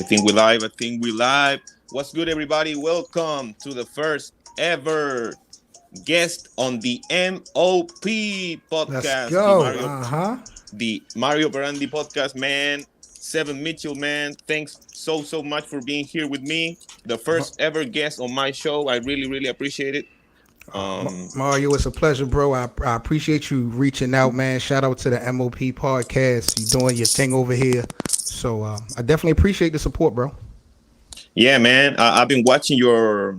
I think we live. I think we live. What's good, everybody? Welcome to the first ever guest on the MOP Let's podcast, go. Uh-huh. the Mario Barandi podcast, man. Seven Mitchell, man. Thanks so much for being here with me. The first ever guest on my show. I really appreciate it. Um, Mario, it's a pleasure, bro. I appreciate you reaching out, man. Shout out to the MOP podcast. You doing your thing over here. So I definitely appreciate the support, bro. yeah, man. I've been watching your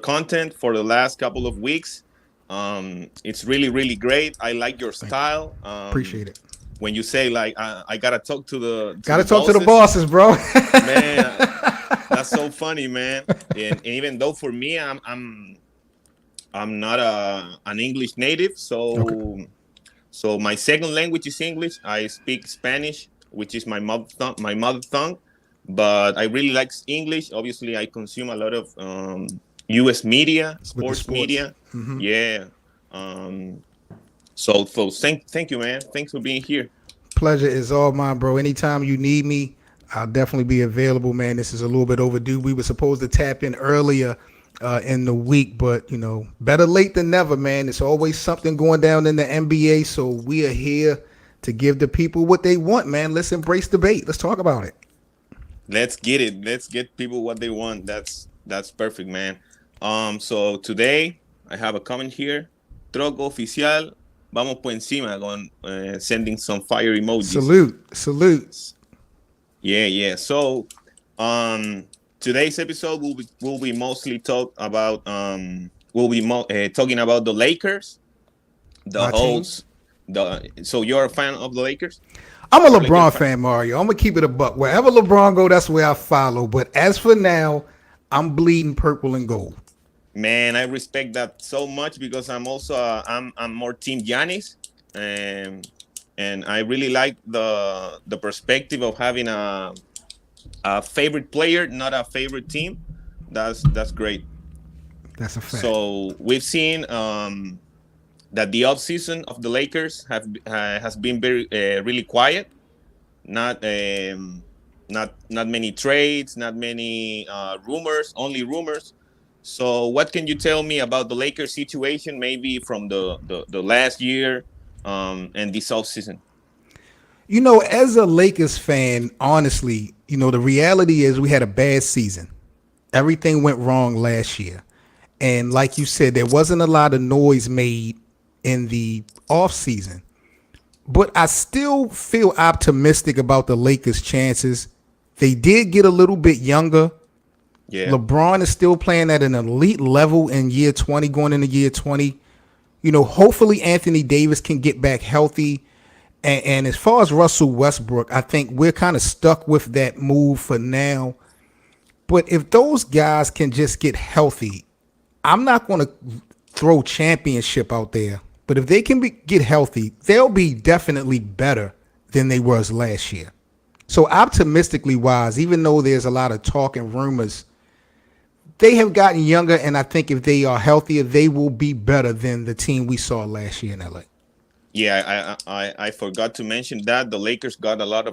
content for the last couple of weeks. It's really great. I like your Thank you. style. Appreciate it. When you say like I gotta talk to the Gotta talk to the bosses, bosses, bro. man, that's so funny, man. And even though for me, I'm not an English native, Okay. so my second language is English. I speak Spanish, which is my mother tongue. But I really like English. Obviously, I consume a lot of U.S. media, With the sports sports. media. Yeah. Um, so thank you, man. Thanks for being here. Pleasure is all mine, bro. Anytime you need me, I'll definitely be available, man. This is a little bit overdue. We were supposed to tap in earlier in the week, but better late than never, man. It's always something going down in the NBA, so we are here to give the people what they want, man. Let's embrace debate. Let's talk about it. Let's get it. Let's get people what they want. That's perfect, man. So today I have a comment here. Troco oficial. Vamos por encima con sending some fire emojis. Salute. Yeah. So, today's episode will be mostly talking about the Lakers, the My team. hosts. So you're a fan of the Lakers? I'm a You're a Lakers LeBron fan? fan, Mario. I'm gonna keep it a buck. Wherever LeBron go, that's where I follow. But as for now, I'm bleeding purple and gold. Man, I respect that so much because I'm also I'm more Team Giannis, and I really like the perspective of having a favorite player, not a favorite team. That's great. That's a fact. So we've seen that the off season of the Lakers has been very really quiet. Not not many trades, not many rumors, only rumors. So what can you tell me about the Lakers situation, maybe from the last year and this off season? As a Lakers fan, honestly, the reality is we had a bad season. Everything went wrong last year. And like you said, there wasn't a lot of noise made in the offseason. But I still feel optimistic about the Lakers' chances. They did get a little bit younger. Yeah, LeBron is still playing at an elite level in year 20, going into year 20. Hopefully Anthony Davis can get back healthy. And as far as Russell Westbrook, I think we're kind of stuck with that move for now. But if those guys can just get healthy, I'm not going to throw championship out there. But if they can get healthy, they'll be definitely better than they was last year. So optimistically wise, even though there's a lot of talk and rumors, they have gotten younger, and I think if they are healthier, they will be better than the team we saw last year in LA. yeah. I forgot to mention that the Lakers got a lot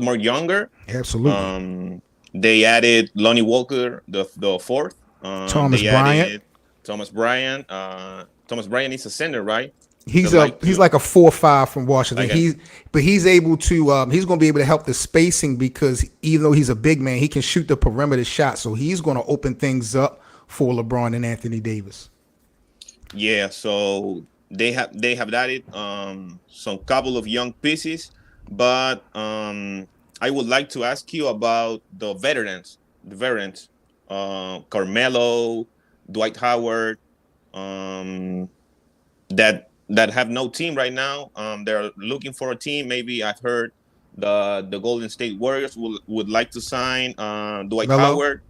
more younger. Absolutely. They added Lonnie Walker, the fourth. Thomas They Bryant. added Thomas Bryant. Thomas Bryant is a center, right? The He's like a 4-5 from Washington. like a, He's able to he's going to be able to help the spacing because even though he's a big man, he can shoot the perimeter shot. So he's going to open things up for LeBron and Anthony Davis. yeah. So they have added some couple of young pieces, but I would like to ask you about the veterans. The veterans, Carmelo, Dwight Howard, um, that have no team right now. They're looking for a team. Maybe I've heard the Golden State Warriors would like to sign Dwight Melo. Howard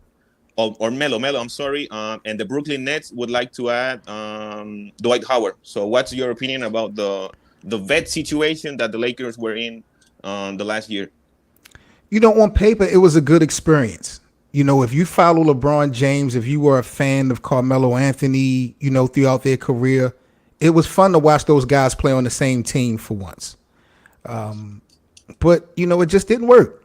or Melo. I'm sorry. And the Brooklyn Nets would like to add Dwight Howard. So, what's your opinion about the vet situation that the Lakers were in the last year? On paper, it was a good experience. If you follow LeBron James, if you were a fan of Carmelo Anthony, throughout their career, it was fun to watch those guys play on the same team for once. But it just didn't work.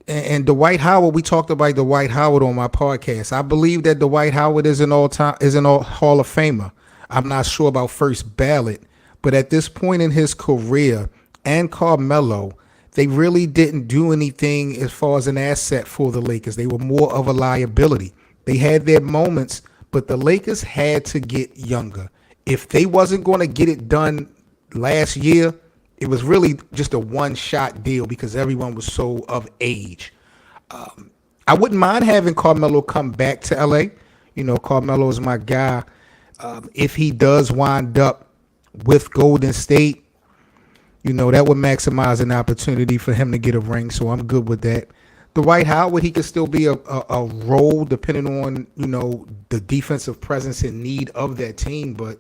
And Dwight Howard, we talked about Dwight Howard on my podcast. I believe that Dwight Howard is an all Hall of Famer. I'm not sure about first ballot, but at this point in his career, and Carmelo, they really didn't do anything as far as an asset for the Lakers. They were more of a liability. They had their moments, but the Lakers had to get younger. If they wasn't going to get it done last year, it was really just a one-shot deal because everyone was so of age. I wouldn't mind having Carmelo come back to LA. You know, Carmelo is my guy. If he does wind up with Golden State, you know, that would maximize an opportunity for him to get a ring. So I'm good with that. Dwight Howard, he could still be a role depending on, you know, the defensive presence and need of that team. But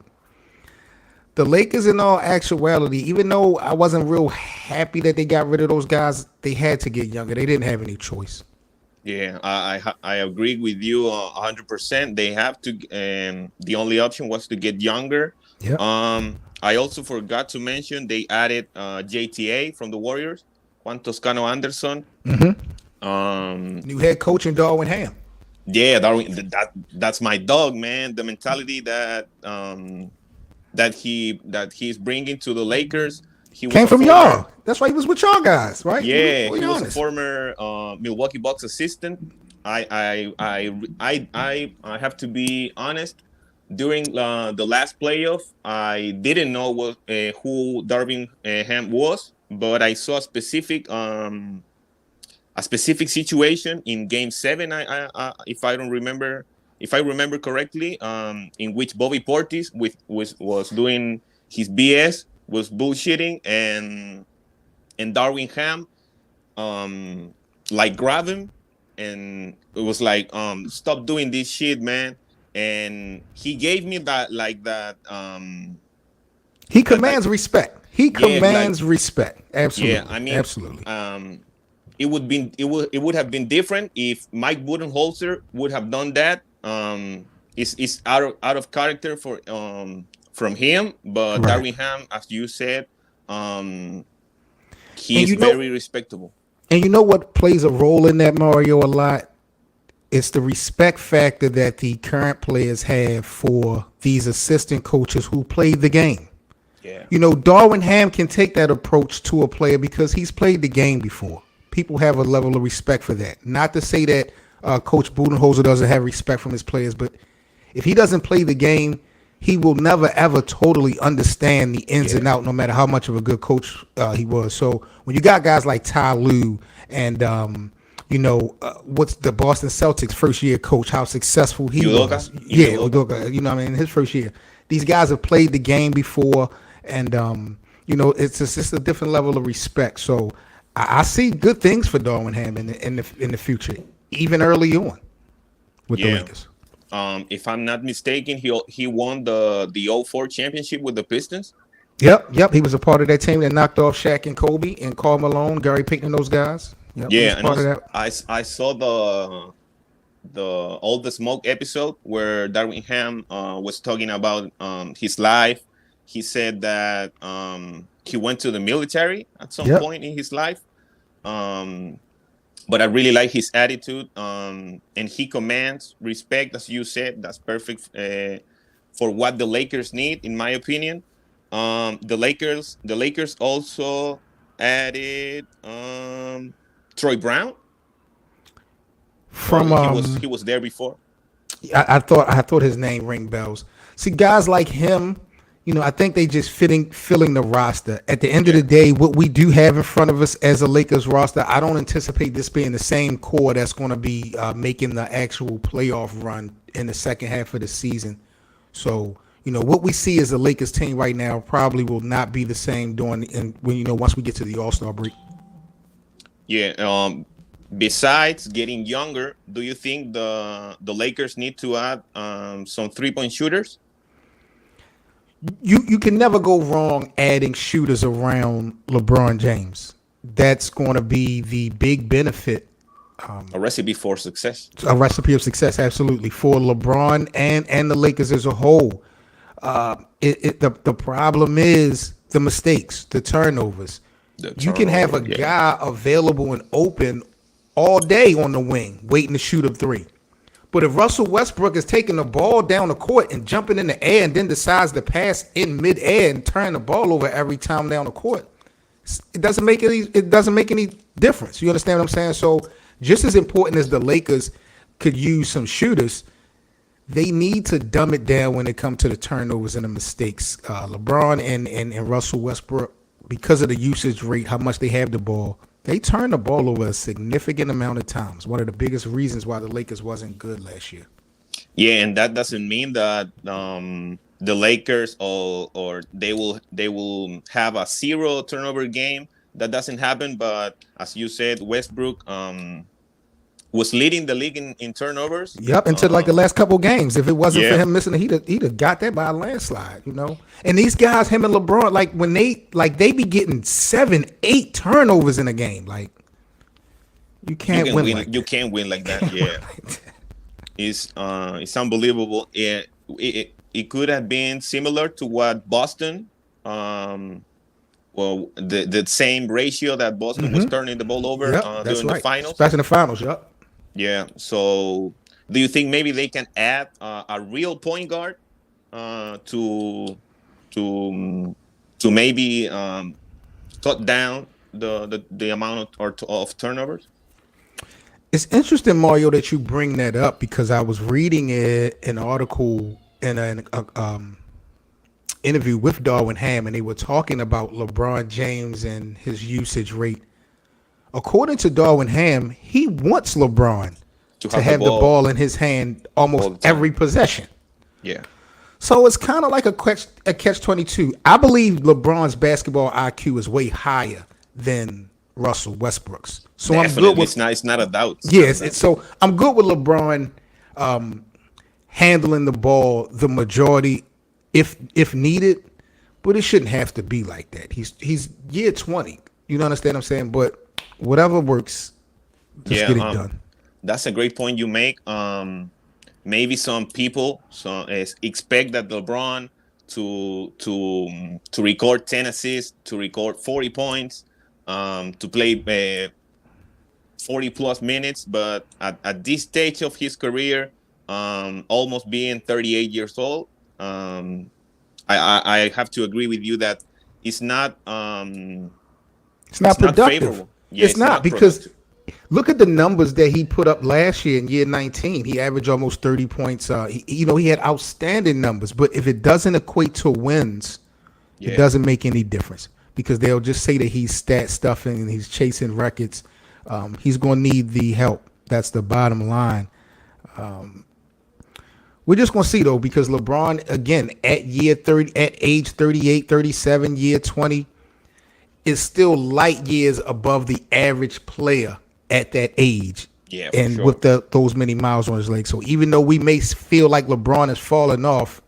the Lakers, in all actuality, even though I wasn't real happy that they got rid of those guys, they had to get younger. They didn't have any choice. Yeah, I agree with you 100%. They have to. The only option was to get younger. Yeah. I also forgot to mention they added JTA from the Warriors, Juan Toscano Anderson. New head coach in Darwin Ham. Yeah, Darwin. That's my dog, man. The mentality that he's bringing to the Lakers. He came from y'all. That's why he was with y'all guys, right? Yeah, he was a former Milwaukee Bucks assistant. I have to be honest. During the last playoff, I didn't know who Darvin Ham was, but I saw a specific situation in Game 7. If I remember correctly, in which Bobby Portis was doing his BS, was bullshitting, and Darvin Ham like grabbed him, and it was like stop doing this shit, man. And he gave me that. He commands respect. He commands respect. Absolutely. Yeah, I mean, absolutely. It would have been different if Mike Budenholzer would have done that. It's out of character from him, but right. Darvin Ham, as you said, he's very respectable. And you know what plays a role in that, Mario, a lot? It's the respect factor that the current players have for these assistant coaches who played the game. Yeah. You know, Darvin Ham can take that approach to a player because he's played the game before. People have a level of respect for that. Not to say that Coach Budenholzer doesn't have respect from his players, but if he doesn't play the game, he will never, ever totally understand the ins and outs, no matter how much of a good coach he was. So when you got guys like Ty Lue and, you know, what's the Boston Celtics first year coach, how successful he was. Yeah, Udoka, you know what I mean? His first year. These guys have played the game before, and, you know, it's just a different level of respect. So I see good things for Darvin Ham in the future, even early on with the Lakers. If I'm not mistaken, he won the 04 championship with the Pistons. Yep. He was a part of that team that knocked off Shaq and Kobe and Karl Malone, Gary Payton, and those guys. Yep, yeah, and also, I saw the All the Smoke episode where Darvin Ham was talking about his life. He said that he went to the military at some point in his life. But I really like his attitude, and he commands respect, as you said. That's perfect for what the Lakers need, in my opinion. The Lakers also added Troy Brown. From he was there before. I thought his name ring bells. See, guys like him, you know, I think they just filling the roster. At the end of the day, what we do have in front of us as a Lakers roster, I don't anticipate this being the same core that's going to be making the actual playoff run in the second half of the season. So, you know, what we see as the Lakers team right now probably will not be the same once we get to the All-Star break. Yeah. Besides getting younger, do you think the Lakers need to add some 3-point shooters? You can never go wrong adding shooters around LeBron James. That's going to be the big benefit. A recipe for success. A recipe of success, absolutely, for LeBron and the Lakers as a whole. The problem is the mistakes, the turnovers. You can have a guy available and open all day on the wing, waiting to shoot a three. But if Russell Westbrook is taking the ball down the court and jumping in the air and then decides to pass in midair and turn the ball over every time down the court, it doesn't make any difference. You understand what I'm saying? So just as important as the Lakers could use some shooters, they need to dumb it down when it comes to the turnovers and the mistakes. LeBron and Russell Westbrook, because of the usage rate, how much they have the ball, they turn the ball over a significant amount of times. One of the biggest reasons why the Lakers wasn't good last year. Yeah, and that doesn't mean that the Lakers or they will have a zero turnover game. That doesn't happen. But as you said, Westbrook was leading the league in turnovers. Yep, until like the last couple games. If it wasn't for Yeah. him missing, he'd have got that by a landslide, you know. And these guys, him and LeBron, like when they be getting 7, 8 turnovers in a game, like you can't win. Like You can't win like that. Yeah, it's unbelievable. It could have been similar to what Boston. Well, the same ratio that Boston was turning the ball over Yep, that's during right. the finals. Especially in the finals. Yep. Yeah. So, do you think maybe they can add a real point guard to maybe cut down the amount of turnovers? It's interesting, Mario, that you bring that up because I was reading an article in an interview with Darwin Ham, and they were talking about LeBron James and his usage rate. According to Darwin Ham, he wants LeBron to have the ball in his hand almost every possession. Yeah. So it's kind of like a catch-22. I believe LeBron's basketball IQ is way higher than Russell Westbrook's. So Definitely. I'm good with it's not a doubt. yes. So I'm good with LeBron handling the ball the majority if needed, but it shouldn't have to be like that. He's year 20. You understand what I'm saying? But whatever works, just get it done. That's a great point you make. Maybe some people expect that LeBron to record 10 assists, to record 40 points, to play 40 plus minutes. But at this stage of his career, almost being 38 years old, I have to agree with you that it's not it's not productive. Favorable. Yeah, it's not because look at the numbers that he put up last year in year 19. He averaged almost 30 points. He had outstanding numbers, but if it doesn't equate to wins, it doesn't make any difference because they'll just say that he's stat stuffing and he's chasing records. He's going to need the help. That's the bottom line. We're just going to see, though, because LeBron, again, at age 38, 37, year 20, is still light years above the average player at that age. Yeah, and sure. with those many miles on his leg. So even though we may feel like LeBron has fallen off,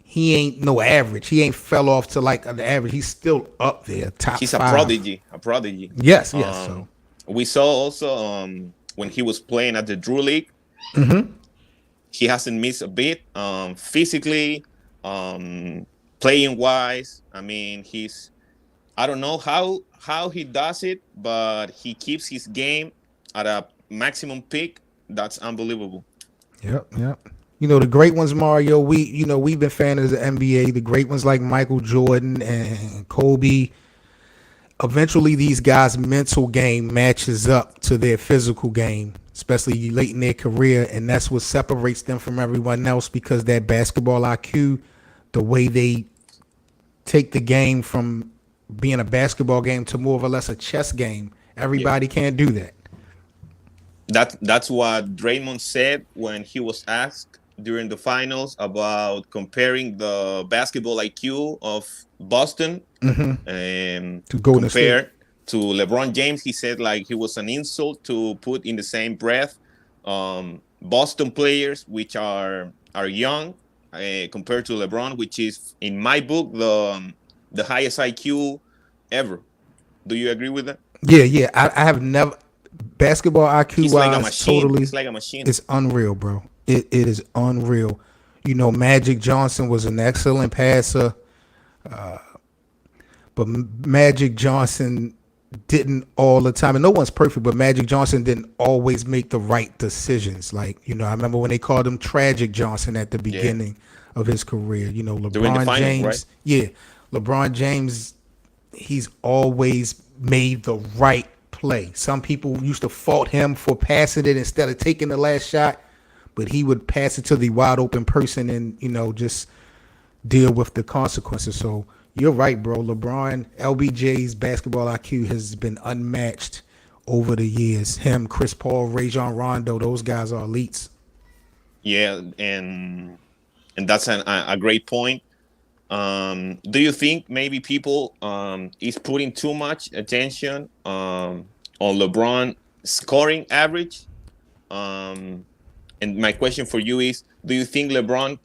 he ain't no average. He ain't fell off to like an average. He's still up there, top He's 5. A prodigy. Yes. So we saw also when he was playing at the Drew League, he hasn't missed a bit. Physically, playing wise. I mean, I don't know how he does it, but he keeps his game at a maximum peak. That's unbelievable. Yep. The great ones, Mario, we've been fans of the NBA. The great ones like Michael Jordan and Kobe. Eventually, these guys' mental game matches up to their physical game, especially late in their career, and that's what separates them from everyone else because that basketball IQ, the way they take the game from being a basketball game to more or less a chess game, everybody can't do that. That's what Draymond said when he was asked during the finals about comparing the basketball IQ of Boston and to Golden compare to LeBron James. He said like it was an insult to put in the same breath Boston players, which are young, compared to LeBron, which is in my book the highest IQ ever. Do you agree with that? Yeah. I have never basketball IQ He's wise like a machine. totally. He's like a machine. It's unreal, bro. It is unreal. Magic Johnson was an excellent passer, but Magic Johnson didn't all the time, and no one's perfect, but Magic Johnson didn't always make the right decisions. Like, I remember when they called him Tragic Johnson at the Yeah. beginning of his career. During the LeBron finals, right? James, yeah, LeBron James, he's always made the right play. Some people used to fault him for passing it instead of taking the last shot, but he would pass it to the wide open person and, just deal with the consequences. So you're right, bro. LeBron, LBJ's basketball IQ has been unmatched over the years. Him, Chris Paul, Rajon Rondo, those guys are elites. Yeah, and that's a great point. Do you think maybe people is putting too much attention on LeBron scoring average? And my question for you is: do you think LeBron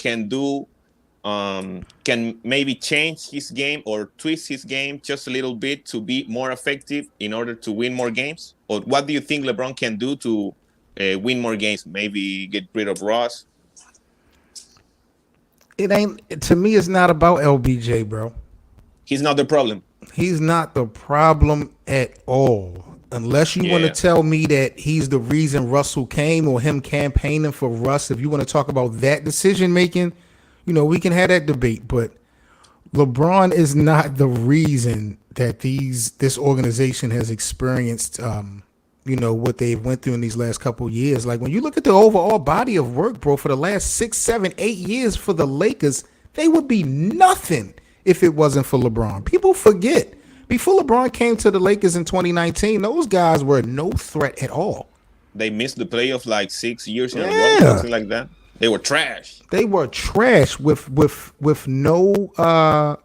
can maybe change his game or twist his game just a little bit to be more effective in order to win more games? Or what do you think LeBron can do to win more games? Maybe get rid of Ross. It ain't, to me, it's not about LBJ, bro. He's not the problem. He's not the problem at all. Unless you want to Yeah. tell me that he's the reason Russell came or him campaigning for Russ, if you want to talk about that decision making, we can have that debate. But LeBron is not the reason that this organization has experienced, what they've went through in these last couple of years. Like when you look at the overall body of work, bro, for the last 6, 7, 8 years for the Lakers, they would be nothing if it wasn't for LeBron. People forget. Before LeBron came to the Lakers in 2019, those guys were no threat at all. They missed the playoff like 6 years in a row, Yeah. something like that. They were trash. They were trash with no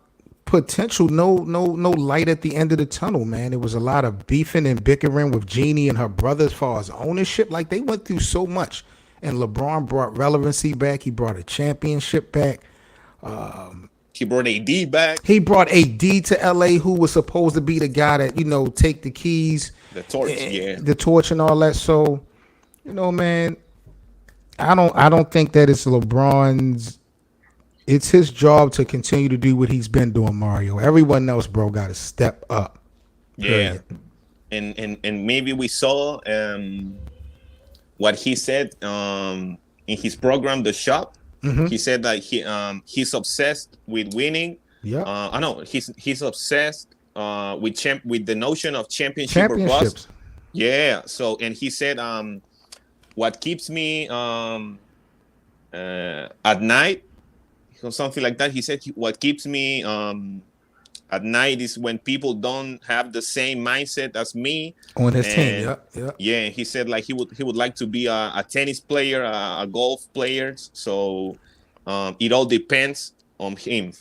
potential, no light at the end of the tunnel, man. It was a lot of beefing and bickering with Jeannie and her brother as far as ownership. Like they went through so much. And LeBron brought relevancy back. He brought a championship back. He brought AD back. He brought AD to LA, who was supposed to be the guy that, take the keys, The torch, yeah. the torch and all that. So, man, I don't think that it's LeBron's. It's his job to continue to do what he's been doing, Mario. Everyone else, bro, got to step up. Yeah. Period. And maybe we saw what he said in his program, The Shop. Mm-hmm. He said that he's obsessed with winning. Yeah. I know he's obsessed with the notion of championship or bust. Yeah. So, and he said what keeps me at night, or something like that. He said what keeps me at night is when people don't have the same mindset as me on his team. Yeah. He said like he would like to be a tennis player, a golf player. So it all depends on him.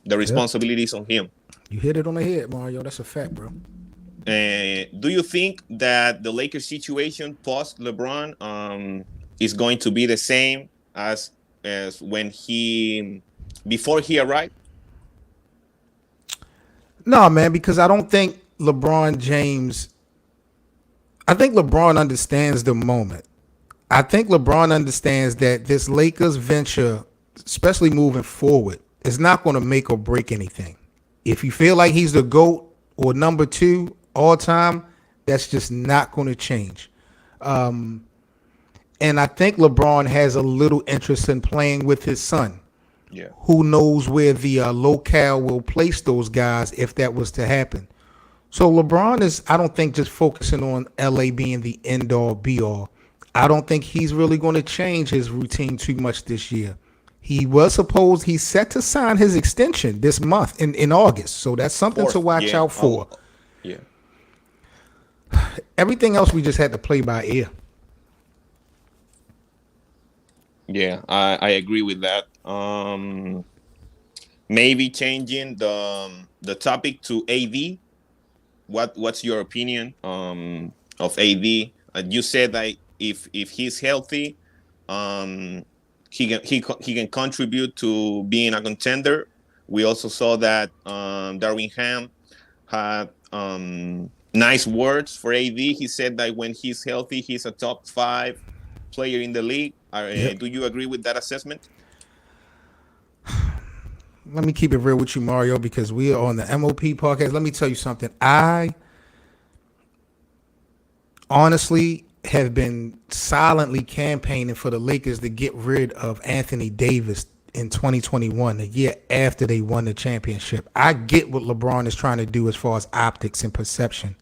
The responsibility is on him. You hit it on the head, Mario. That's a fact, bro. Do you think that the Lakers situation post LeBron is going to be the same as when before he arrived? No, man, because I don't think LeBron James. I think LeBron understands the moment. I think LeBron understands that this Lakers venture, especially moving forward, is not going to make or break anything. If you feel like he's the GOAT or number 2 all time, that's just not going to change. And I think LeBron has a little interest in playing with his son. Yeah. Who knows where the locale will place those guys if that was to happen. So LeBron is, I don't think, just focusing on LA being the end all be all. I don't think he's really going to change his routine too much this year. He's set to sign his extension this month in August. So that's something to watch out for. Yeah. Everything else we just had to play by ear. Yeah, I agree with that. Maybe changing the topic to AD. What's your opinion of AD? You said that if he's healthy, he can contribute to being a contender. We also saw that Darwin Ham had nice words for AD. He said that when he's healthy, he's a top 5 player in the league. Do you agree with that assessment? Let me keep it real with you, Mario, because we are on the MOP podcast. Let me tell you something. I honestly have been silently campaigning for the Lakers to get rid of Anthony Davis in 2021, the year after they won the championship. I get what LeBron is trying to do as far as optics and perception.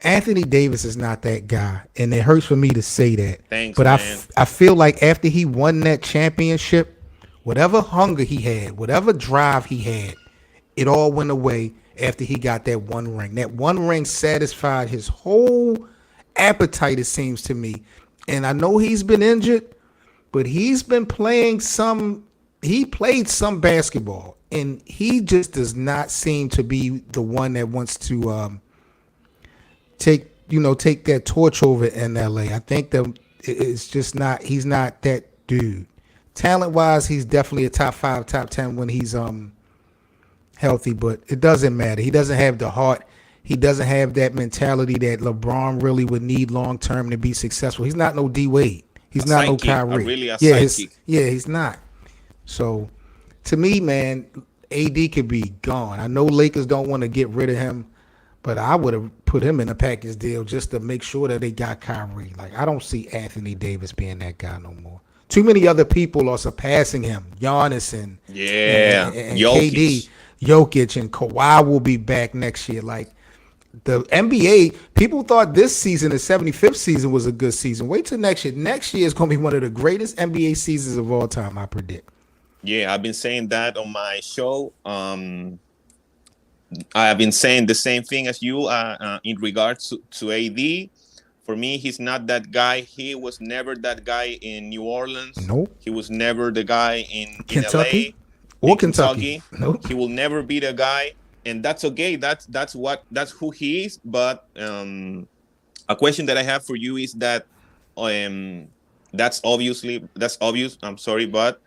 Anthony Davis is not that guy, and it hurts for me to say that. Thanks, But man. I feel like after he won that championship, whatever hunger he had, whatever drive he had, it all went away after he got that one ring. That one ring satisfied his whole appetite, it seems to me. And I know he's been injured, but he's been playing some. He played some basketball, and he just does not seem to be the one that wants to take that torch over in LA. I think that it's just not. He's not that dude. Talent wise, he's definitely a top 5, top 10 when he's healthy, but it doesn't matter. He doesn't have the heart. He doesn't have that mentality that LeBron really would need long term to be successful. He's not no D Wade. He's A not no sidekick, Kyrie. really a Yeah, sidekick. he's not. So, to me, man, AD could be gone. I know Lakers don't want to get rid of him, but I would have put him in a package deal just to make sure that they got Kyrie. Like, I don't see Anthony Davis being that guy no more. Too many other people are surpassing him. Giannis Yeah, and Jokic. KD, Jokic, and Kawhi will be back next year. Like, the NBA, people thought this season, the 75th season, was a good season. Wait till next year. Next year is going to be one of the greatest NBA seasons of all time, I predict. Yeah, I've been saying that on my show. I've been saying the same thing as you in regards to AD. For me, he's not that guy. He was never that guy in New Orleans. Nope. He was never the guy in Kentucky LA, or in Kentucky. Nope. He will never be the guy, and that's okay. That's who he is. But a question that I have for you is that that's obvious. I'm sorry, but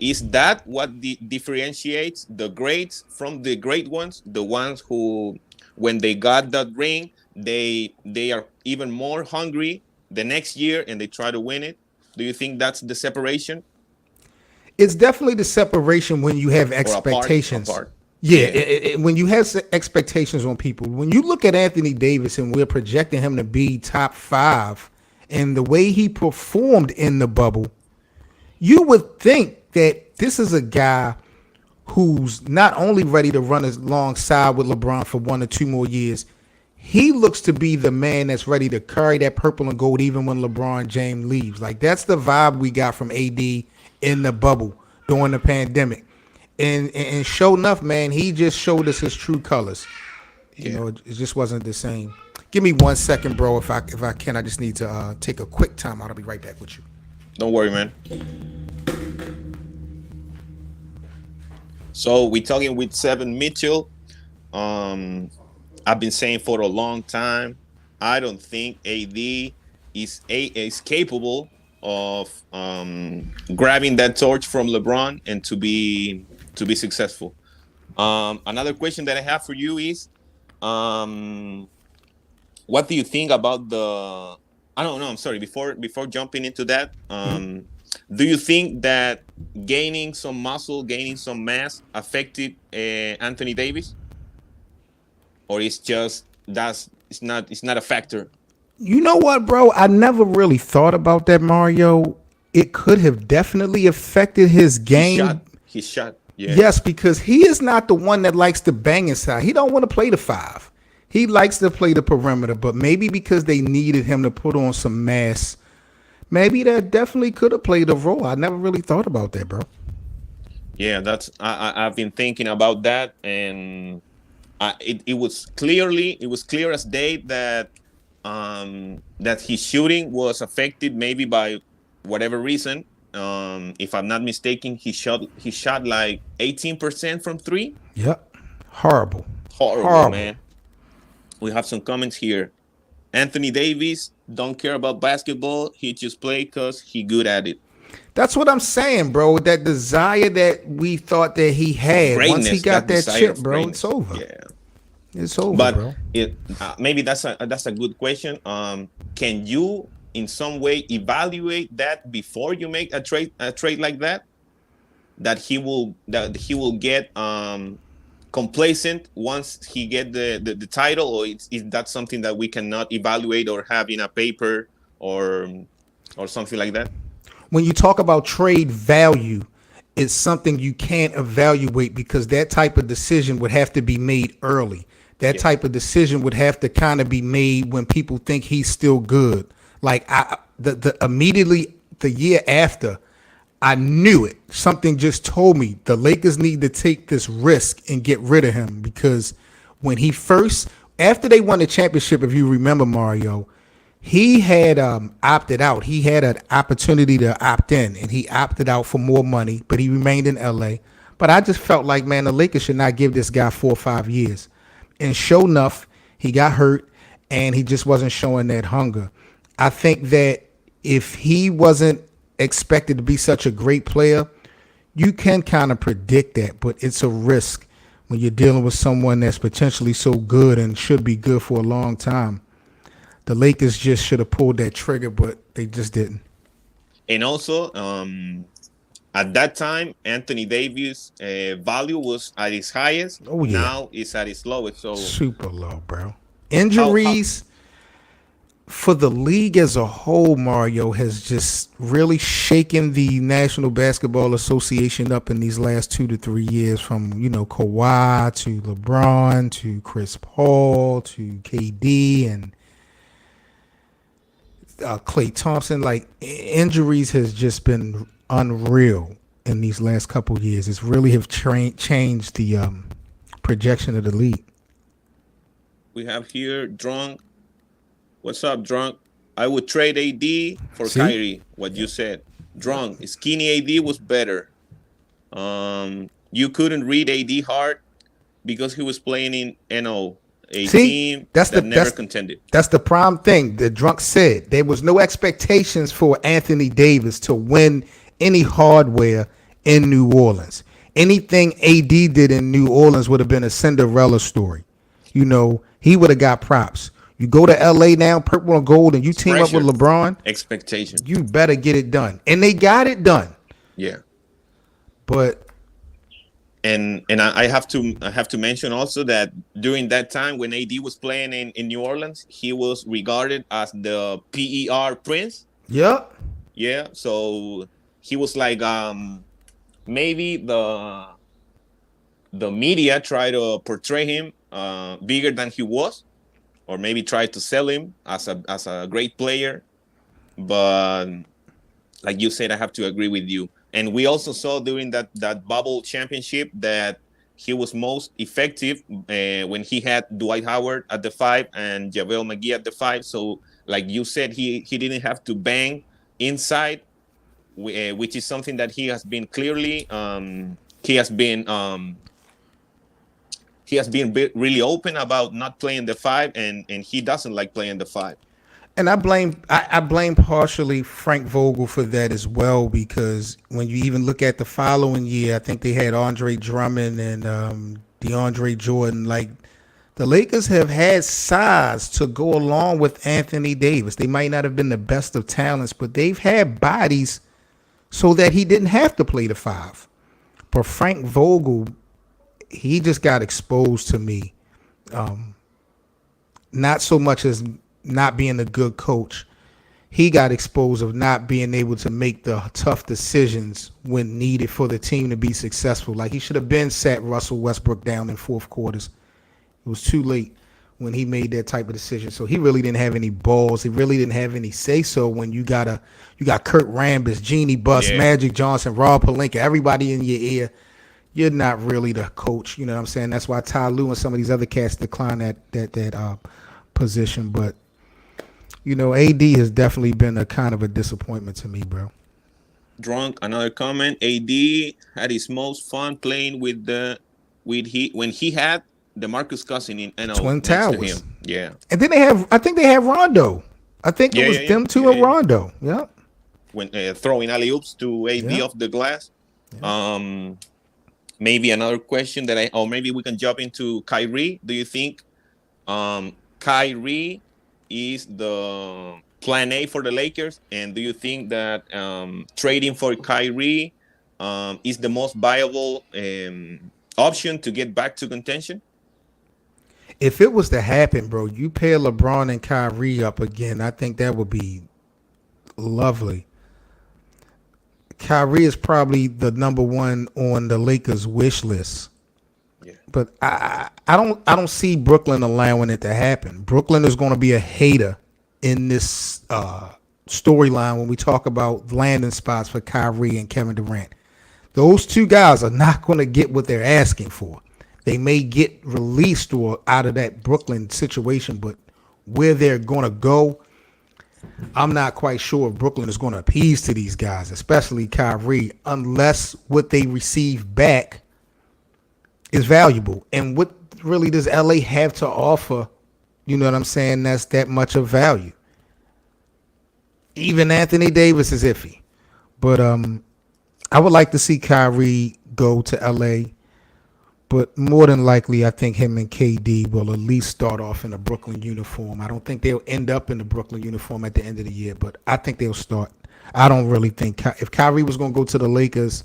is that what differentiates the greats from the great ones? The ones who, when they got that ring, they are even more hungry the next year and they try to win it. Do you think that's the separation? It's definitely the separation when you have expectations. Apart. Yeah, when you have expectations on people. When you look at Anthony Davis and we're projecting him to be top 5, and the way he performed in the bubble, you would think that this is a guy who's not only ready to run alongside with LeBron for 1 or 2 more years, he looks to be the man that's ready to carry that purple and gold even when LeBron James leaves. Like, that's the vibe we got from AD in the bubble during the pandemic. And sure enough, man, he just showed us his true colors. You know, it just wasn't the same. Give me 1 second, bro. If I can, I just need to take a quick time. I'll be right back with you. Don't worry, man. So we're talking with Seven Mitchell. I've been saying for a long time, I don't think AD is capable of grabbing that torch from LeBron and to be successful. Another question that I have for you is, what do you think about the? I don't know. I'm sorry. Before jumping into that, do you think that gaining some muscle, gaining some mass, affected Anthony Davis, or it's just it's not a factor? You know what, bro? I never really thought about that, Mario. It could have definitely affected his game. His shot. Yeah. Yes, because he is not the one that likes to bang inside. He don't want to play the 5. He likes to play the perimeter, but maybe because they needed him to put on some mass, maybe that definitely could have played a role. I never really thought about that, bro. Yeah, I've been thinking about that, and it was clear as day that that his shooting was affected maybe by whatever reason. If I'm not mistaken, he shot like 18% from 3. Yep. Horrible, Man. We have some comments here. Anthony Davis don't care about basketball. He just play because he good at it. That's what I'm saying, bro. That desire that we thought that he had, once he got that chip, bro, it's over. Yeah, it's over, but bro. Maybe that's a good question. Can you in some way evaluate that before you make a trade like that? That he will get complacent once he get the title, or is that something that we cannot evaluate or have in a paper or something like that? When you talk about trade value, it's something you can't evaluate because that type of decision would have to be made early. That Yes. type of decision would have to kind of be made when people think he's still good. Like the immediately the year after, I knew it. Something just told me the Lakers need to take this risk and get rid of him because when he first, after they won the championship, if you remember, Mario, he had opted out. He had an opportunity to opt in, and he opted out for more money, but he remained in LA. But I just felt like, man, the Lakers should not give this guy 4 or 5 years. And sure enough, he got hurt, and he just wasn't showing that hunger. I think that if he wasn't expected to be such a great player, you can kind of predict that, but it's a risk when you're dealing with someone that's potentially so good and should be good for a long time. The Lakers just should have pulled that trigger, but they just didn't. And also, at that time, Anthony Davis' value was at its highest. Oh yeah, Now it's at its lowest. So super low, bro. how Injuries for the league as a whole, Mario, has just really shaken the National Basketball Association up in these last 2 to 3 years. From Kawhi to LeBron to Chris Paul to KD and Klay Thompson, like injuries has just been unreal in these last couple of years. It's really have changed the projection of the league. we have here drunk? What's up, drunk? I would trade AD for See? Kyrie. What you said, drunk. Skinny AD was better. You couldn't read AD hard because he was playing in NO, a See, team that's that the never contended. that's the prime thing. The drunk said there was no expectations for Anthony Davis to win any hardware in New Orleans. Anything AD did in New Orleans would have been a Cinderella story. He would have got props. You go to LA now, purple and gold, and you team up with Pressure, LeBron, expectation. you better get it done. And they got it done. Yeah. But And I have to mention also that during that time when AD was playing in New Orleans, he was regarded as the PER Prince. yep. Yeah, so he was like maybe the media tried to portray him bigger than he was, or maybe tried to sell him as a great player. But like you said, I have to agree with you. And we also saw during that bubble championship that he was most effective when he had Dwight Howard at the 5 and JaVale McGee at the 5. So, like you said, he didn't have to bang inside, which is something that he has been clearly he has been really open about not playing the 5, and he doesn't like playing the 5. And I blame partially Frank Vogel for that as well, because when you even look at the following year, I think they had Andre Drummond and DeAndre Jordan. Like, the Lakers have had size to go along with Anthony Davis. They might not have been the best of talents, but they've had bodies so that he didn't have to play the 5. But Frank Vogel, he just got exposed to me. Not so much as not being a good coach. He got exposed of not being able to make the tough decisions when needed for the team to be successful. Like, he should have been sat Russell Westbrook down in fourth quarters. It was too late when he made that type of decision. So he really didn't have any balls. He really didn't have any say so when you got Kurt Rambis, Jeannie Buss, Yeah. Magic Johnson, Rob Pelinka, everybody in your ear. You're not really the coach. You know what I'm saying? That's why Ty Lue and some of these other cats decline that position. But AD has definitely been a kind of a disappointment to me, bro. Drunk, another comment. AD had his most fun playing when he had DeMarcus Cousins in Twin next to Towers. him. Yeah. And then I think they have Rondo. I think it was them two and Rondo. Yep. When throwing alley oops to AD Yeah. off the glass. Yeah. Maybe another question or maybe we can jump into Kyrie. Do you think Kyrie is the plan A for the Lakers? And do you think that trading for Kyrie is the most viable option to get back to contention? If it was to happen, bro, you pair LeBron and Kyrie up again, I think that would be lovely. Kyrie is probably the number one on the Lakers wish list. Yeah. But I don't see Brooklyn allowing it to happen. Brooklyn is going to be a hater in this storyline when we talk about landing spots for Kyrie and Kevin Durant. Those two guys are not going to get what they're asking for. They may get released or out of that Brooklyn situation, but where they're going to go, I'm not quite sure if Brooklyn is going to appease to these guys, especially Kyrie, unless what they receive back is valuable. And what really does LA have to offer? You know what I'm saying? That's that much of value. Even Anthony Davis is iffy. But I would like to see Kyrie go to LA. But more than likely, I think him and KD will at least start off in a Brooklyn uniform. I don't think they'll end up in the Brooklyn uniform at the end of the year, but I think they'll start. I don't really think if Kyrie was going to go to the Lakers,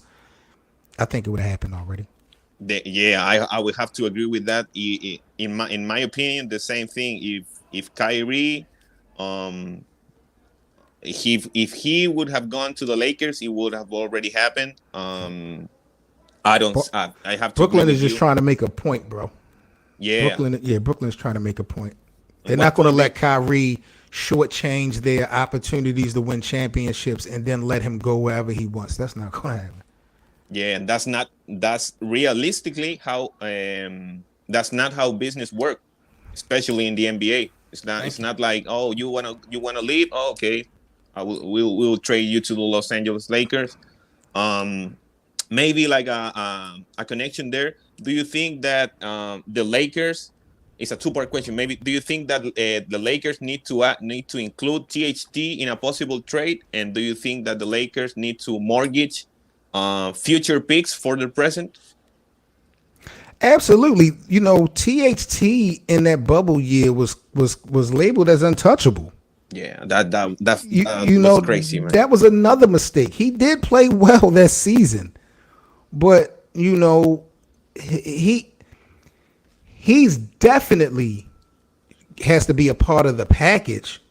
I think it would have happened already. I would have to agree with that. In my opinion, the same thing. If Kyrie, if he would have gone to the Lakers, it would have already happened. I don't. I have to. Brooklyn is just trying to make a point, bro. Yeah. Brooklyn's trying to make a point. They're not going to let Kyrie shortchange their opportunities to win championships and then let him go wherever he wants. That's not going to happen. Yeah, and that's realistically how that's not how business works, especially in the NBA. It's not like, oh, you wanna leave? Oh, okay, we'll trade you to the Los Angeles Lakers. Maybe like a connection there. Do you think that the Lakers? It's a two-part question. Maybe do you think that the Lakers need to include THT in a possible trade? And do you think that the Lakers need to mortgage future picks for the present? Absolutely. You know, THT in that bubble year was labeled as untouchable. Yeah, that you know, was crazy, man. That was another mistake. He did play well that season, but you know, he's definitely has to be a part of the package.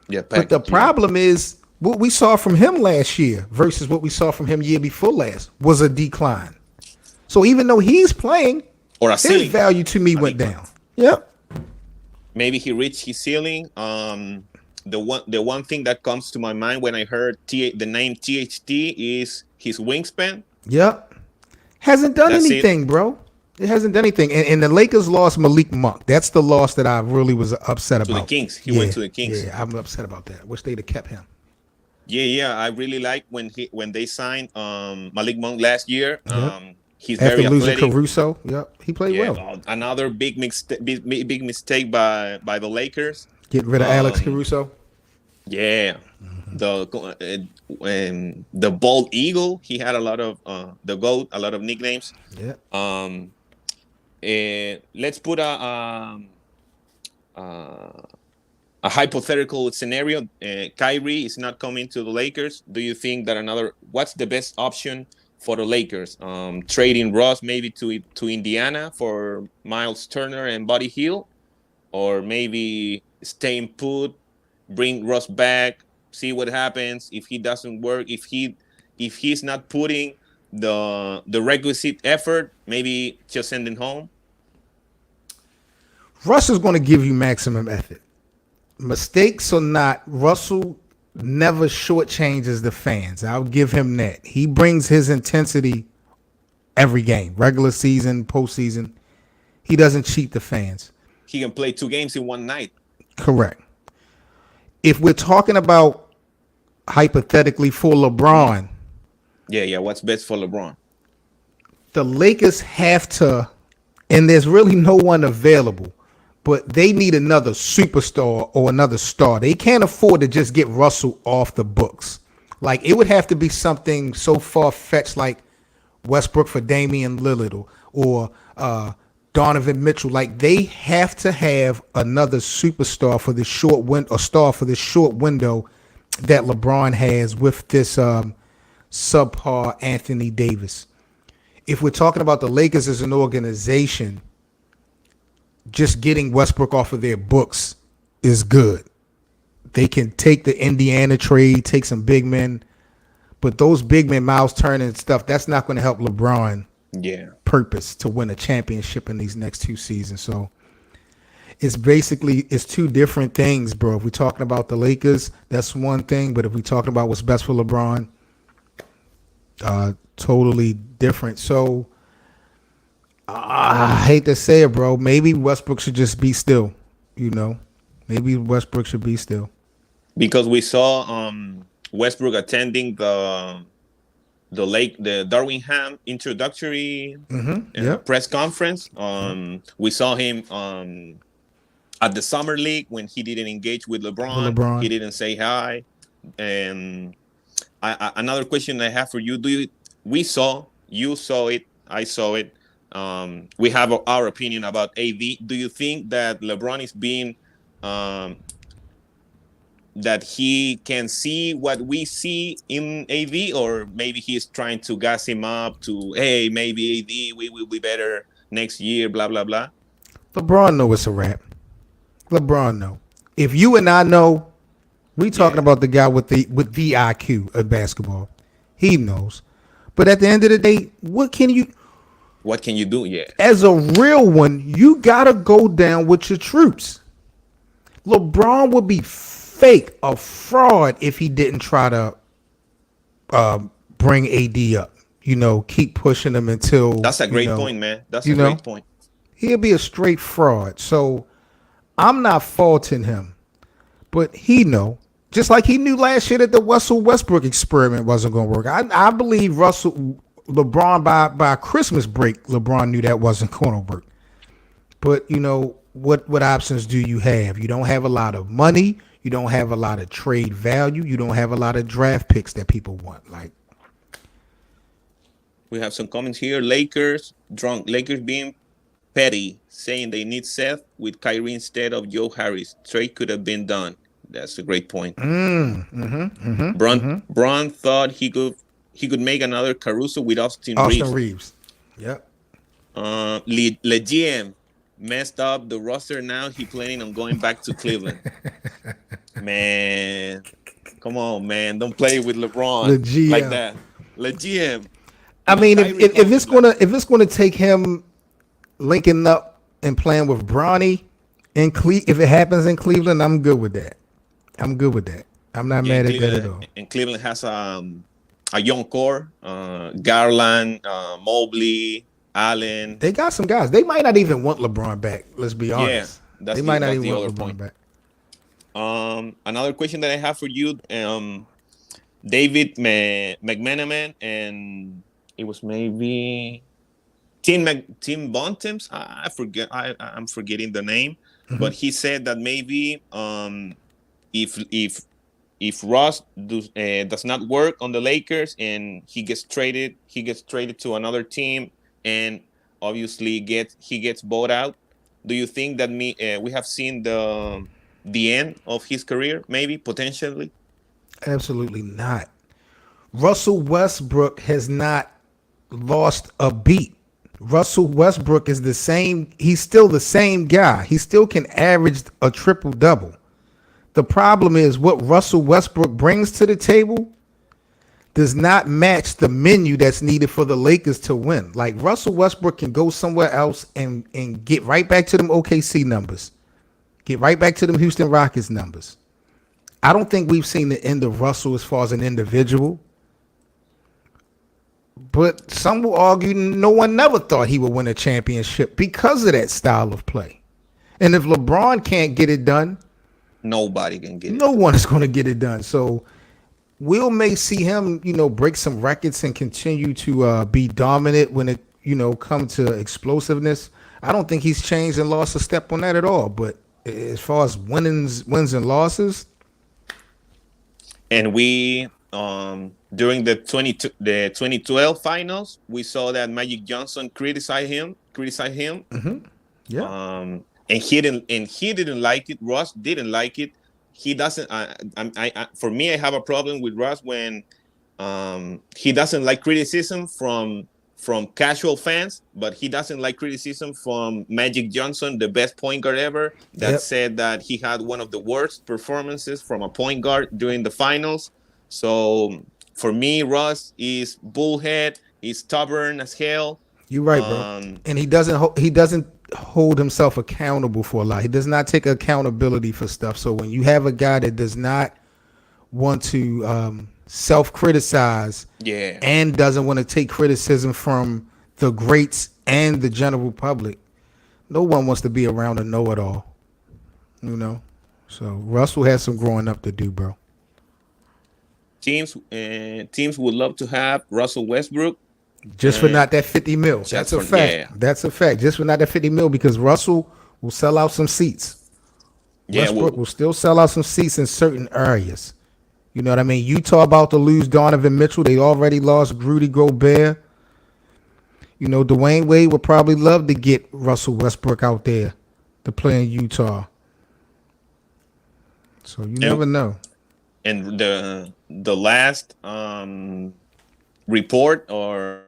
Yeah, but the problem is what we saw from him last year versus what we saw from him year before last was a decline. So even though he's playing, his value to me went down. Yep. Maybe he reached his ceiling. The one thing that comes to my mind when I heard the name THT is his wingspan. Yep. Hasn't done anything, bro. It hasn't done anything. And the Lakers lost Malik Monk. That's the loss that I really was upset about. To the Kings. He went to the Kings. Yeah, I'm upset about that. Wish they'd have kept him. Yeah. I really like when they signed Malik Monk last year. Yep. He's after very losing athletic. Caruso. Yep, he played well. Another big mistake by the Lakers. Get rid of Alex Caruso. Yeah. The bald eagle. He had a lot of the GOAT, a lot of nicknames. Yeah. Let's put a hypothetical scenario. Kyrie is not coming to the Lakers. Do you think that what's the best option for the Lakers? Trading Ross maybe to Indiana for Miles Turner and Buddy Hield, or maybe staying put, bring Ross back, see what happens. If he doesn't work, if he's not putting the requisite effort, maybe just send him home. Russ is going to give you maximum effort. Mistakes or not, Russell never shortchanges the fans. I'll give him that. He brings his intensity every game, regular season, postseason. He doesn't cheat the fans. He can play 2 games in one night. Correct. If we're talking about hypothetically for LeBron. Yeah. What's best for LeBron? The Lakers have to, and there's really no one available, but they need another superstar or another star. They can't afford to just get Russell off the books. Like, it would have to be something so far-fetched like Westbrook for Damian Lillard or Donovan Mitchell. Like, they have to have another superstar for this short window that LeBron has with this subpar Anthony Davis. if we're talking about the Lakers as an organization, just getting Westbrook off of their books is good. They can take the Indiana trade, take some big men, but those big men, Miles Turner and stuff, that's not going to help LeBron Yeah. purpose to win a championship in these next 2 seasons. So it's two different things, bro. If we're talking about the Lakers, that's one thing, but if we're talking about what's best for LeBron, totally different. So I hate to say it, bro. Maybe Westbrook should just be still. Maybe Westbrook should be still. Because we saw Westbrook attending the Darwinham introductory press conference. We saw him at the summer league when he didn't engage with LeBron. He didn't say hi. And another question I have for you: you saw it, I saw it. We have our opinion about AD. Do you think that LeBron is being that he can see what we see in AD, or maybe he's trying to gas him up to, hey, maybe AD, we will be better next year, blah, blah, blah? LeBron know it's a wrap. LeBron know. If you and I know, we talking about the guy with the IQ of basketball. He knows. But at the end of the day, what can you do? Yeah. As a real one, you got to go down with your troops. LeBron would be fake, a fraud, if he didn't try to bring AD up. Keep pushing him until. That's a great point, man. That's a great point. He'll be a straight fraud. So I'm not faulting him, but he know. Just like he knew last year that the Russell Westbrook experiment wasn't going to work. I believe LeBron by Christmas break, LeBron knew that wasn't going to work. But what options do you have? You don't have a lot of money. You don't have a lot of trade value. You don't have a lot of draft picks that people want. Like, we have some comments here. Lakers being petty, saying they need Seth with Kyrie instead of Joe Harris. Trade could have been done. That's a great point. Braun thought he could make another Caruso with Austin Reeves. Yep. GM messed up the roster. Now he planning on going back to Cleveland. Man, come on, man! Don't play with LeBron like that. GM. I mean, if it's gonna take him linking up and playing with Bronny if it happens in Cleveland, I'm good with that. I'm not mad at that at all. And Cleveland has a young core: Garland, Mobley, Allen. They got some guys. They might not even want LeBron back. Let's be honest. Yeah, they might not even want LeBron back. Another question that I have for you, David McManaman, and it was maybe Tim Bontemps. I forget. I'm forgetting the name, but he said that maybe if Ross does not work on the Lakers and he gets traded to another team, and obviously he gets bought out. Do you think that we have seen the end of his career, maybe potentially? Absolutely not. Russell Westbrook has not lost a beat. Russell Westbrook is the same. He's still the same guy. He still can average a triple-double. The problem is what Russell Westbrook brings to the table does not match the menu that's needed for the Lakers to win. Like, Russell Westbrook can go somewhere else and get right back to them OKC numbers. Get right back to them Houston Rockets numbers. I don't think we've seen the end of Russell as far as an individual. But some will argue no one never thought he would win a championship because of that style of play. And if LeBron can't get it done, nobody can get it. No one is going to get it done. So may see him, break some records and continue to be dominant when it, comes to explosiveness. I don't think he's changed and lost a step on that at all. But as far as wins and losses, and we during the 2012 finals, we saw that Magic Johnson criticized him. Yeah. And he didn't like it. Russ didn't like it. He doesn't. For me, I have a problem with Russ when he doesn't like criticism from from casual fans, but he doesn't like criticism from Magic Johnson, the best point guard ever, that Yep. said that he had one of the worst performances from a point guard during the finals. So for me, Russ is bullhead. He's stubborn as hell. You're right, bro. Um, And he doesn't hold himself accountable for a lot. He does not take accountability for stuff. So when you have a guy that does not want to self-criticize yeah, and doesn't want to take criticism from the greats and the general public, no one wants to be around a know-it-all, you know. So Russell has some growing up to do, bro. teams would love to have Russell Westbrook. Just for not that 50 mil. Just That's a for fact. yeah, That's a fact. Just for not that 50 mil, because Russell will sell out some seats. yeah. Westbrook Well, will still sell out some seats in certain areas. You know what I mean? Utah about to lose Donovan Mitchell. They already lost Rudy Gobert. You know, Dwayne Wade would probably love to get Russell Westbrook out there to play in Utah. So you and never know. and the last report, or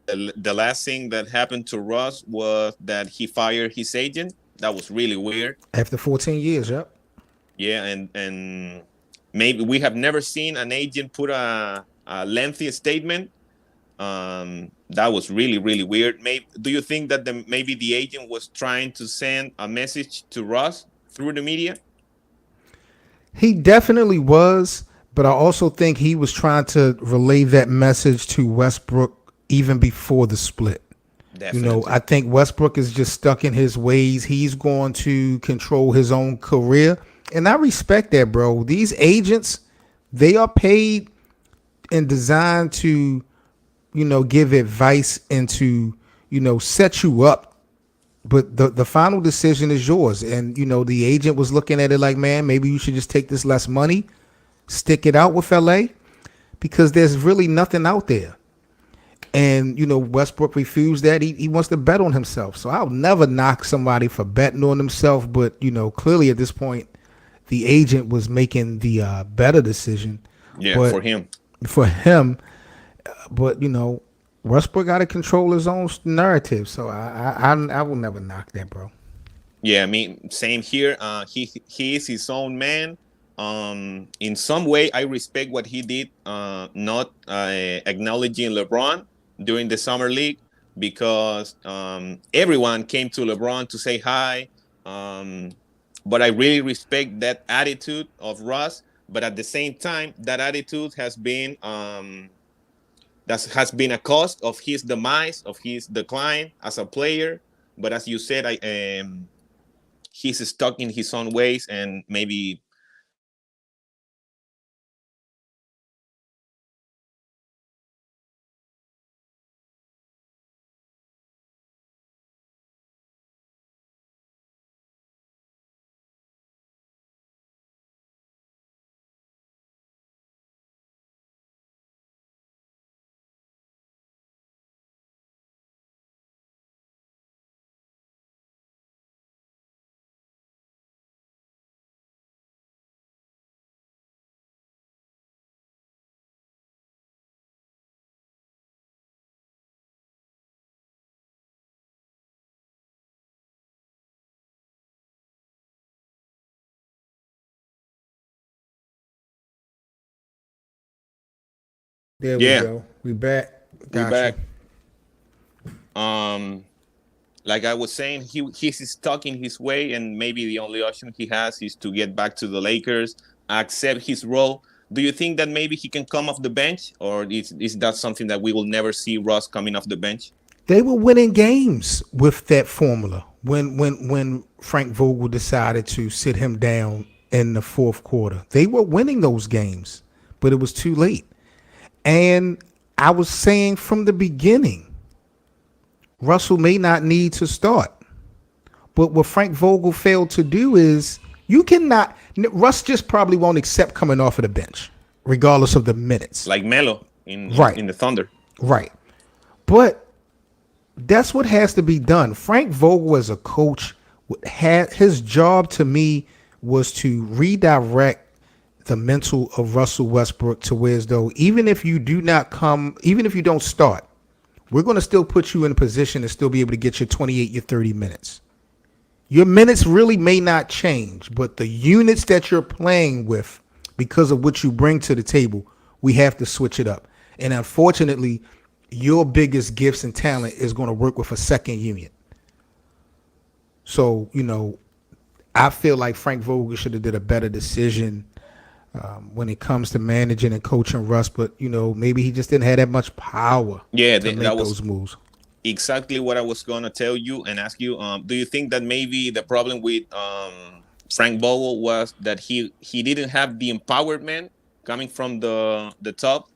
the last thing that happened to Russ was that he fired his agent. That was really weird. After 14 years, yep. Yeah, and maybe we have never seen an agent put a lengthy statement. That was really weird. Maybe do you think that maybe the agent was trying to send a message to Russ through the media? He definitely was, but I also think he was trying to relay that message to Westbrook even before the split. You know, Definitely. I think Westbrook is just stuck in his ways. He's going to control his own career. And I respect that, bro. These agents, they are paid and designed to, you know, give advice and to, you know, set you up. But the final decision is yours. And, you know, the agent was looking at it like, man, maybe you should just take this less money, stick it out with LA, because there's really nothing out there. And, you know, Westbrook refused that. He wants to bet on himself. So I'll never knock somebody for betting on himself. But, you know, clearly at this point, the agent was making the better decision. Yeah, But for him. for him, but, you know, Westbrook got to control his own narrative. So I will never knock that, bro. Yeah, I mean, same here. He is his own man. In some way, I respect what he did, not acknowledging LeBron during the summer league, because everyone came to LeBron to say hi. But I really respect that attitude of Russ. But at the same time, that attitude has been that has been a cost of his demise, of his decline as a player. But as you said, he's stuck in his own ways, and maybe There we yeah, go. We back. we Got you. back. Um, like I was saying, he's stuck in his way, and maybe the only option he has is to get back to the Lakers, accept his role. Do you think that maybe he can come off the bench, or is that something that we will never see Russ coming off the bench? They were winning games with that formula. When Frank Vogel decided to sit him down in the fourth quarter, they were winning those games, but it was too late. And I was saying from the beginning, Russell may not need to start. But what Frank Vogel failed to do is you cannot. Russ just probably won't accept coming off of the bench, regardless of the minutes. Like Melo in Right. in the Thunder. Right. But that's what has to be done. Frank Vogel, as a coach, had his job to me was to redirect the mental of Russell Westbrook to where as though even if you do not come, even if you don't start, we're going to still put you in a position to still be able to get your 28, your 30 minutes. Your minutes really may not change, but the units that you're playing with, because of what you bring to the table, we have to switch it up. And unfortunately, your biggest gifts and talent is going to work with a second unit. So, I feel like Frank Vogel should have did a better decision when it comes to managing and coaching Russ, but maybe he just didn't have that much power Yeah, to make that was those moves. exactly what I was gonna tell you and ask you. Do you think that maybe the problem with Frank Vogel was that he didn't have the empowerment coming from the top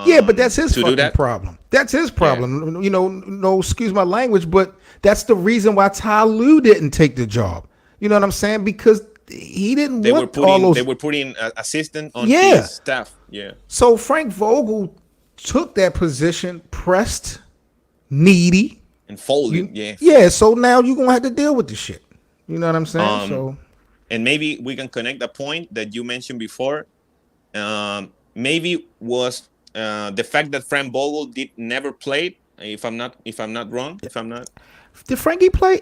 Yeah, but that's his to do fucking that? problem. That's his Yeah, problem. No, excuse my language, but that's the reason why Ty Lue didn't take the job. You know what I'm saying? Because he didn't want all they those. were putting a assistant on Yeah. his staff. Yeah, So Frank Vogel took that position, pressed, needy. and folded. You, Yeah. yeah. So now you're gonna have to deal with the shit. You know what I'm saying? Um, So and maybe we can connect the point that you mentioned before. Maybe was the fact that Frank Vogel did never played. If I'm not wrong, if I'm not, did Frankie play?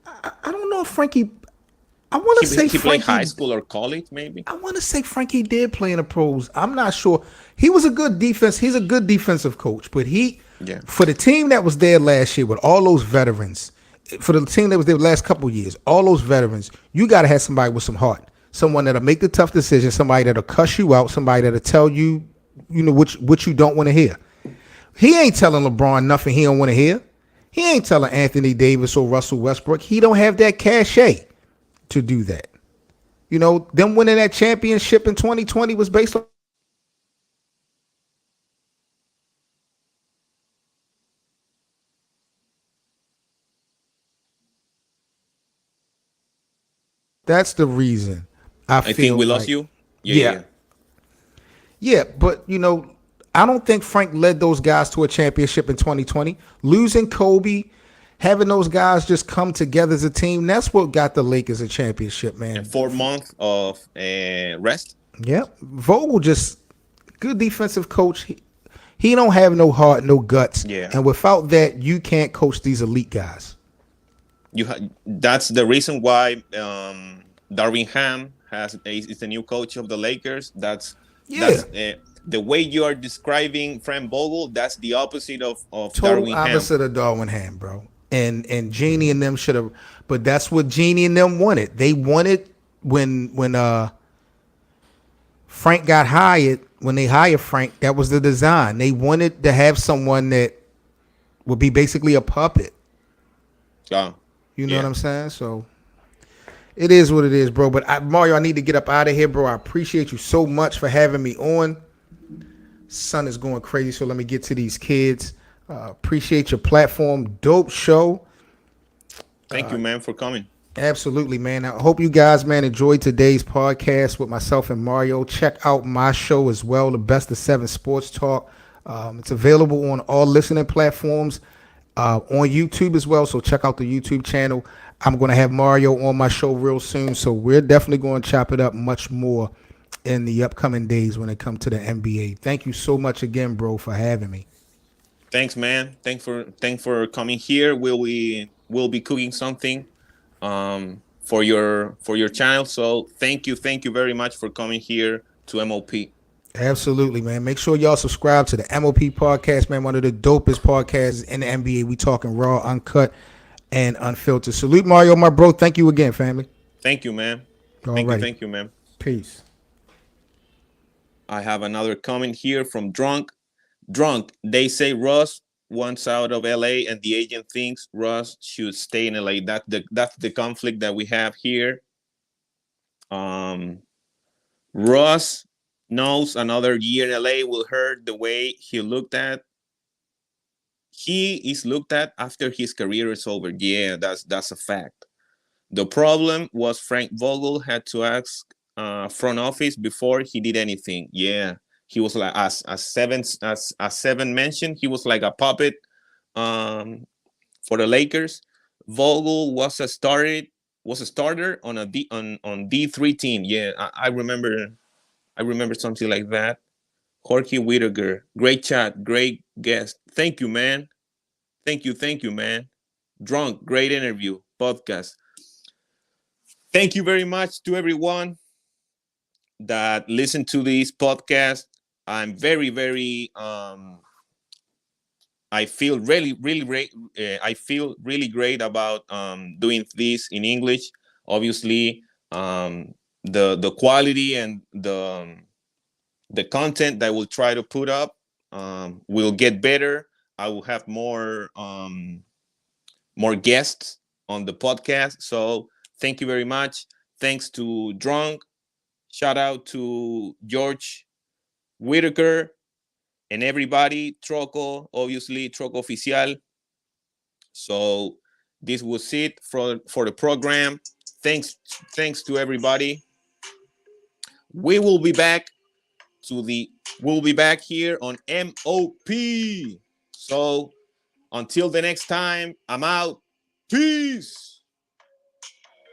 I don't know if Frankie. I want to say he played high Frankie. school or college, maybe. I want to say Frankie did play in the pros. I'm not sure. He was a good defense. He's a good defensive coach, but Yeah, for the team that was there last year with all those veterans, for the team that was there the last couple of years, all those veterans, you got to have somebody with some heart, someone that'll make the tough decisions, somebody that'll cuss you out, somebody that'll tell you, what you don't want to hear. He ain't telling LeBron nothing he don't want to hear. He ain't telling Anthony Davis or Russell Westbrook. He don't have that cachet to do that. Them winning that championship in 2020 was based on. That's the reason I I think feel we lost like, you. Yeah, yeah, yeah, yeah. yeah, but I don't think Frank led those guys to a championship in 2020. Losing Kobe, having those guys just come together as a team, that's what got the Lakers a championship, And man. 4 months of rest. Yeah, Vogel just good defensive coach. He don't have no heart, no guts, Yeah, and without that, you can't coach these elite guys. that's the reason why Darvin Ham is the new coach of the Lakers. Yeah, That's the way you are describing Frank Vogel. That's the opposite of total Darvin Ham. opposite of Darwin Ham, bro. And Genie and them should have, but that's what Genie and them wanted. They wanted when Frank got hired. When they hired Frank, that was the design. They wanted to have someone that would be basically a puppet. Yeah, You know what yeah. I'm saying? So it is what it is, bro. But Mario, I need to get up out of here, bro. I appreciate you so much for having me on. Son is going crazy, so let me get to these kids. Appreciate your platform. Dope show. Thank you, man, for coming. Absolutely, man. I hope you guys, man, enjoyed today's podcast with myself and Mario. Check out my show as well, the Best of Seven Sports Talk. It's available on all listening platforms, on YouTube as well. So check out the YouTube channel. I'm going to have Mario on my show real soon. So we're definitely going to chop it up much more in the upcoming days when it comes to the NBA. Thank you so much again, bro, for having me. Thanks, man. Thanks for coming here. We'll be cooking something for your channel. So thank you very much for coming here to MOP. Absolutely, man. Make sure y'all subscribe to the MOP podcast, man. One of the dopest podcasts in the NBA. We talking raw, uncut, and unfiltered. Salute, Mario, my bro. Thank you again, family. Thank you, man. Alrighty. Thank you, man. Peace. I have another comment here from Drunk. Drunk, they say Russ wants out of LA and the agent thinks Russ should stay in LA. That's the conflict that we have here. Russ knows another year in LA will hurt the way he is looked at after his career is over. Yeah, that's a fact. The problem was Frank Vogel had to ask front office before he did anything. Yeah, he was like as seven mentioned, he was like a puppet for the Lakers. Vogel was a starter on a D3 team. Yeah, I remember I remember something like that. Jorge Whittaker, great chat, great guest. Thank you, man. Thank you, man. Drunk, great interview, podcast. Thank you very much to everyone that listened to this podcast. I'm very I feel really great. I feel really great about doing this in English. Obviously, the quality and the content that I will try to put up will get better. I will have more guests on the podcast. So thank you very much. Thanks to Drunk. Shout out to George Whitaker and everybody. Troco, obviously, Troco Oficial. So this was it for the program. Thanks to everybody. We will be back we'll be back here on MOP. So until the next time, I'm out. Peace.